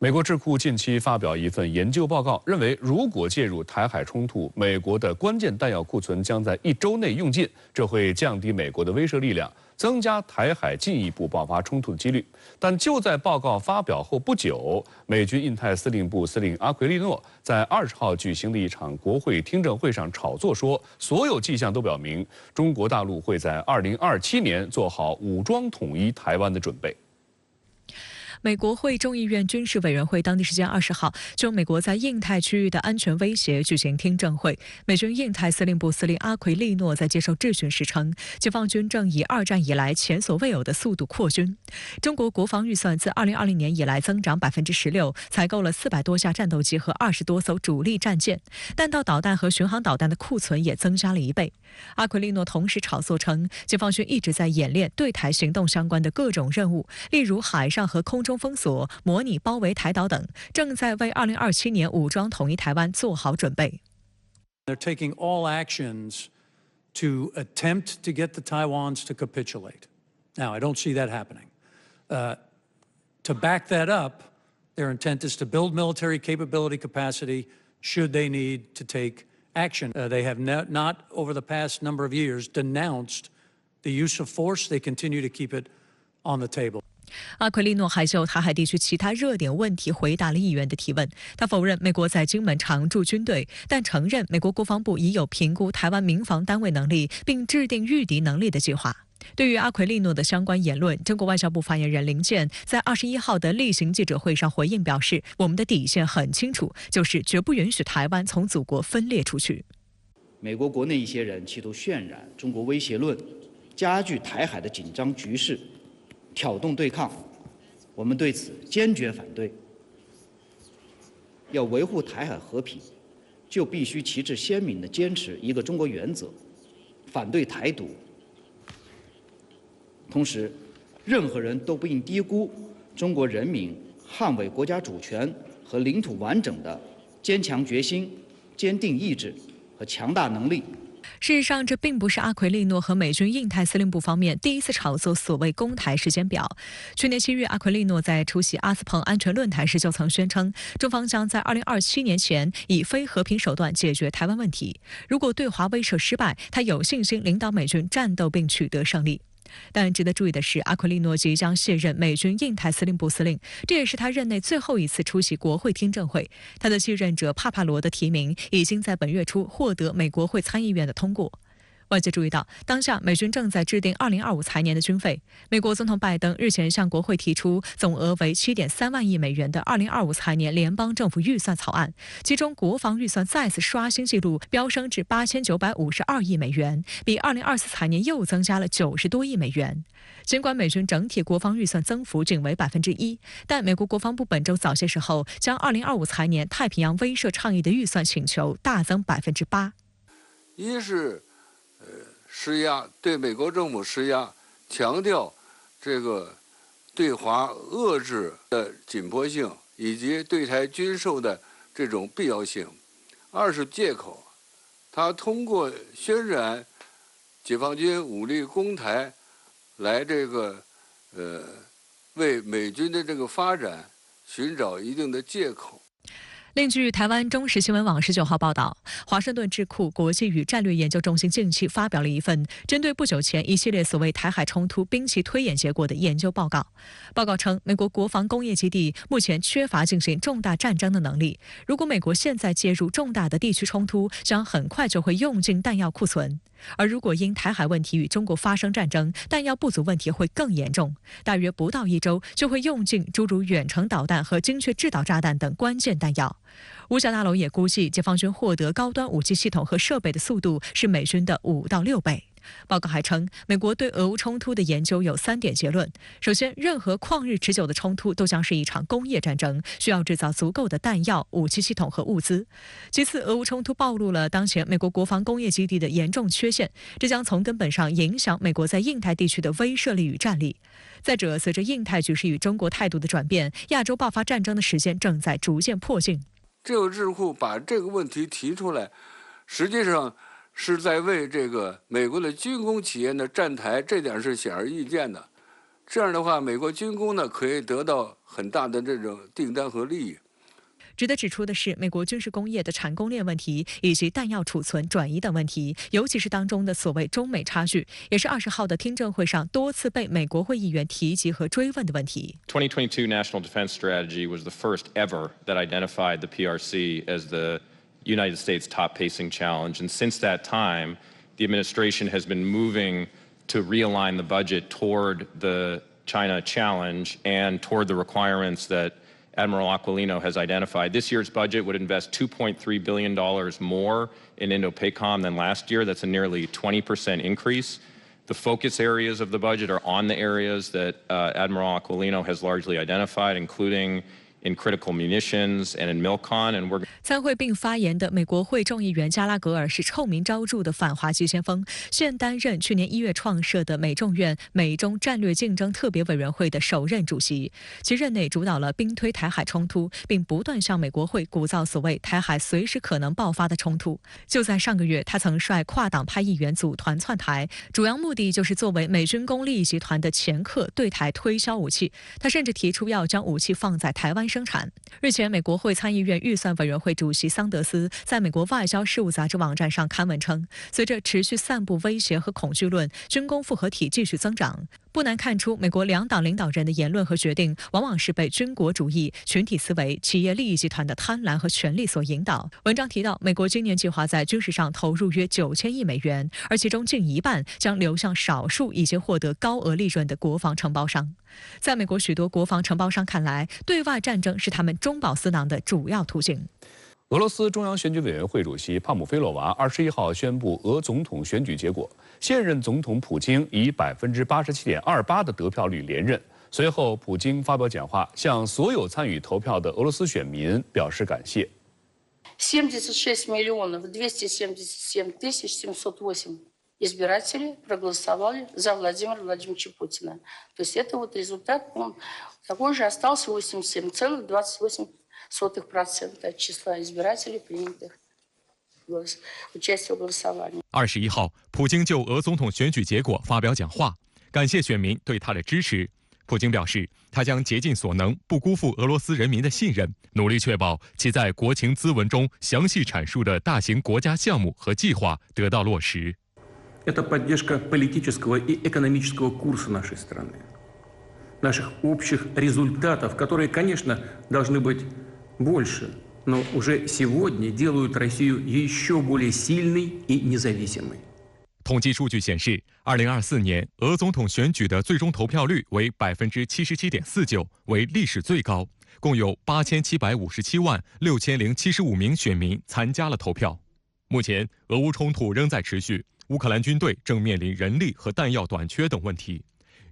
美国智库近期发表一份研究报告，认为如果介入台海冲突，美国的关键弹药库存将在1周内用尽，这会降低美国的威慑力量，增加台海进一步爆发冲突的几率。但就在报告发表后不久，美军印太司令部司令阿奎利诺在20号举行的一场国会听证会上炒作说，所有迹象都表明，中国大陆会在2027年做好武装统一台湾的准备。 美国会众议院军事委员会当地时间20号就美国在印太区域的安全威胁举行听证会。美军印太司令部司令阿奎利诺在接受质询时称，解放军正以2战以来前所未有的速度扩军。中国国防预算自2020年以来增长16%，采购了400多架战斗机和20多艘主力战舰，弹道导弹和巡航导弹的库存也增加了1倍。阿奎利诺同时炒作称，解放军一直在演练对台行动相关的各种任务，例如海上和空中封锁、模拟包围台岛等，正在为2027年武装统一台湾做好准备。They're taking all actions to attempt to get the Taiwans to capitulate. Now, I don't see that happening. To back that up, their intent is to build military capability capacity should they need to take action. They have not, over the past number of years, denounced the use of force. They continue to keep it on the table. 阿奎利诺还就台海地区其他热点问题回答了议员的提问。他否认美国在金门常驻军队，但承认美国国防部已有评估台湾民防单位能力，并制定御敌能力的计划。对于阿奎利诺的相关言论，中国外交部发言人林健在21号的例行记者会上回应表示：“我们的底线很清楚，就是绝不允许台湾从祖国分裂出去。”美国国内一些人企图渲染中国威胁论，加剧台海的紧张局势。 挑动对抗，我们对此坚决反对。要维护台海和平，就必须旗帜鲜明地坚持一个中国原则，反对台独。同时，任何人都不应低估中国人民捍卫国家主权和领土完整的坚强决心、坚定意志和强大能力。 事实上，这并不是阿奎利诺和美军印太司令部方面第一次炒作所谓攻台时间表。去年7月，阿奎利诺在出席阿斯彭安全论坛时就曾宣称，中方将在2027年前以非和平手段解决台湾问题。如果对华威慑失败，他有信心领导美军战斗并取得胜利。 但值得注意的是，阿奎利诺即将卸任美军印太司令部司令，这也是他任内最后一次出席国会听证会。他的继任者帕帕罗的提名已经在本月初获得美国会参议院的通过。外界注意到，当下美军正在制定2025财年的军费。美国总统拜登日前向国会提出总额为7.3万亿美元的2025财年联邦政府预算草案，其中国防预算再次刷新纪录，飙升至8952亿美元，比2024财年又增加了90多亿美元。尽管美军整体国防预算增幅仅为1%，但美国国防部本周早些时候将2025财年太平洋威慑倡议的预算请求大增8%。一是施压，对美国政府施压，强调这个对华遏制的紧迫性以及对台军售的这种必要性。二是借口，他通过渲染解放军武力攻台，来为美军的这个发展寻找一定的借口。 另据台湾中时新闻网19号报道，华盛顿智库国际与战略研究中心近期发表了一份针对不久前一系列所谓台海冲突兵棋推演结果的研究报告。报告称，美国国防工业基地目前缺乏进行重大战争的能力。如果美国现在介入重大的地区冲突，将很快就会用尽弹药库存。 而如果因台海问题与中国发生战争，弹药不足问题会更严重，大约不到1周就会用尽诸如远程导弹和精确制导炸弹等关键弹药。五角大楼也估计，解放军获得高端武器系统和设备的速度是美军的5到6倍。 报告还称，美国对俄乌冲突的研究有3点结论：首先，任何旷日持久的冲突都将是一场工业战争，需要制造足够的弹药、武器系统和物资；其次，俄乌冲突暴露了当前美国国防工业基地的严重缺陷，这将从根本上影响美国在印太地区的威慑力与战力；再者，随着印太局势与中国态度的转变，亚洲爆发战争的时间正在逐渐迫近。这个智库把这个问题提出来，实际上 是在为这个美国的军工企业呢站台，这点是显而易见的。这样的话，美国军工呢可以得到很大的这种订单和利益。值得指出的是，美国军事工业的产供链问题以及弹药储存转移等问题，尤其是当中的所谓中美差距，也是20号的听证会上多次被美国会议员提及和追问的问题。2022 National Defense Strategy was the first ever that identified the PRC as the United States top pacing challenge, and since that time, the administration has been moving to realign the budget toward the China challenge and toward the requirements that Admiral Aquilino has identified. This year's budget would invest $2.3 billion more in Indo-PACOM than last year. That's a nearly 20% increase. The focus areas of the budget are on the areas that Admiral Aquilino has largely identified, including in critical munitions and in MILCON, and we're 参会并发言的美国会众议员加拉格尔是臭名昭著的反华急先锋，现担任去年1月创设的美众院美中战略竞争特别委员会的首任主席。其任内主导了兵推台海冲突，并不断向美国会鼓噪所谓台海随时可能爆发的冲突。就在上个月，他曾率跨党派议员组团窜台，主要目的就是作为美军公利益集团的掮客，对台推销武器。他甚至提出要将武器放在台湾生产。日前，美国会参议院预算委员会主席桑德斯在美国外交事务杂志网站上刊文称，随着持续散布威胁和恐惧论，军工复合体继续增长。不难看出，美国两党领导人的言论和决定往往是被军国主义、群体思维、企业利益集团的贪婪和权力所引导。文章提到，美国今年计划在军事上投入约9000亿美元，而其中近一半将流向少数已经获得高额利润的国防承包商。在美国许多国防承包商看来，对外战争是他们中饱私囊的主要途径。俄罗斯中央选举委员会主席帕姆菲洛娃21号宣布俄总统选举结果，现任总统普京以87.28%的得票率连任。随后，普京发表讲话，向所有参与投票的俄罗斯选民表示感谢。76,277,708 избиратели проголосовали за Владимира Владимировича Путина. То есть это вот результат, он такой же остался 87,28% от числа избирателей, принятых участие в голосовании. 21号，普京就俄总统选举结果发表讲话，感谢选民对他的支持。普京表示，他将竭尽所能，不辜负俄罗斯人民的信任，努力确保其在国情咨文中详细阐述的大型国家项目和计划得到落实。Это поддержка политического и экономического курса нашей страны, наших общих результатов, которые, конечно, должны быть больше, но уже сегодня делают Россию еще более сильной и независимой. 统计数据显示，2024年俄总统选举的最终投票率为77.49%，为历史最高，共有87576075名选民参加了投票。目前，俄乌冲突仍在持续。乌克兰军队正面临人力和弹药短缺等问题。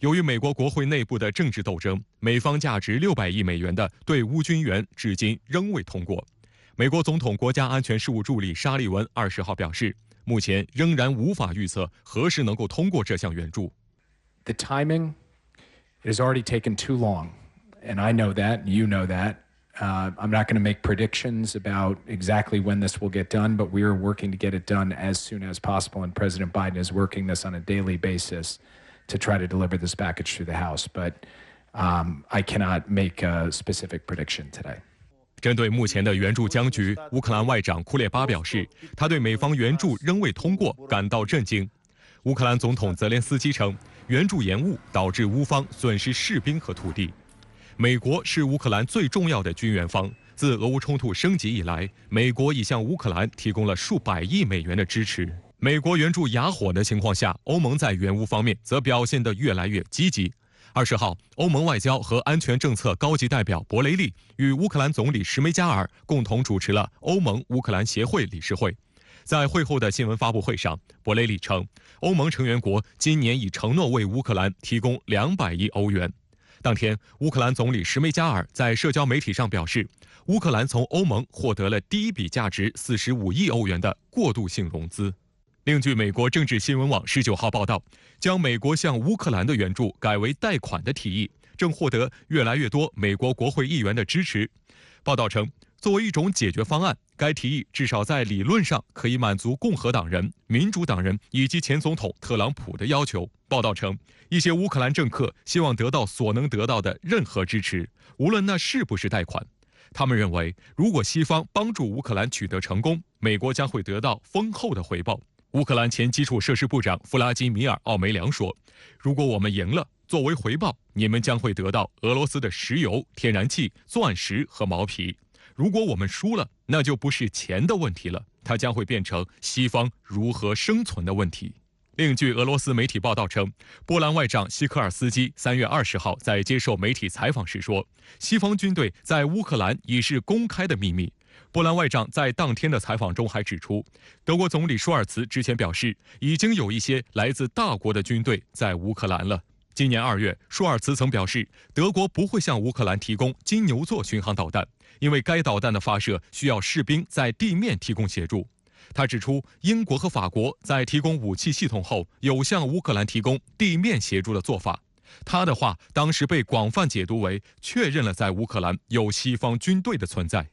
由于美国国会内部的政治斗争，美方价值600亿美元的对乌军援至今仍未通过。美国总统国家安全事务助理沙利文20号表示，目前仍然无法预测何时能够通过这项援助。The timing has already taken too long, and I know that, and you know that. I'm not going to make predictions about exactly when this will get done, but we are working to get it done as soon as possible, and President Biden is working this on a daily basis to try to deliver this package through the House. But I cannot make a specific prediction today. 针对目前的援助僵局，乌克兰外长库列巴表示，他对美方援助仍未通过感到震惊。乌克兰总统泽连斯基称，援助延误导致乌方损失士兵和土地。美国是乌克兰最重要的军援方，自俄乌冲突升级以来，美国已向乌克兰提供了数百亿美元的支持。美国援助哑火的情况下，欧盟在援乌方面则表现得越来越积极。20号，欧盟外交和安全政策高级代表博雷利与乌克兰总理什梅加尔共同主持了欧盟乌克兰协会理事会。在会后的新闻发布会上，博雷利称，欧盟成员国今年已承诺为乌克兰提供200亿欧元。当天，乌克兰总理什梅加尔在社交媒体上表示，乌克兰从欧盟获得了第一笔价值45亿欧元的过渡性融资。另据美国政治新闻网19号报道，将美国向乌克兰的援助改为贷款的提议正获得越来越多美国国会议员的支持。报道称，作为一种解决方案，该提议至少在理论上可以满足共和党人、民主党人以及前总统特朗普的要求。报道称，一些乌克兰政客希望得到所能得到的任何支持，无论那是不是贷款。他们认为，如果西方帮助乌克兰取得成功，美国将会得到丰厚的回报。乌克兰前基础设施部长弗拉基米尔·奥梅良说：“如果我们赢了，作为回报，你们将会得到俄罗斯的石油、天然气、钻石和毛皮。如果我们输了，那就不是钱的问题了，它将会变成西方如何生存的问题。”另据俄罗斯媒体报道称，波兰外长西科尔斯基3月20号在接受媒体采访时说，西方军队在乌克兰已是公开的秘密。波兰外长在当天的采访中还指出，德国总理舒尔茨之前表示，已经有一些来自大国的军队在乌克兰了。今年2月，舒尔茨曾表示，德国不会向乌克兰提供金牛座巡航导弹，因为该导弹的发射需要士兵在地面提供协助。他指出，英国和法国在提供武器系统后，有向乌克兰提供地面协助的做法。他的话当时被广泛解读为确认了在乌克兰有西方军队的存在。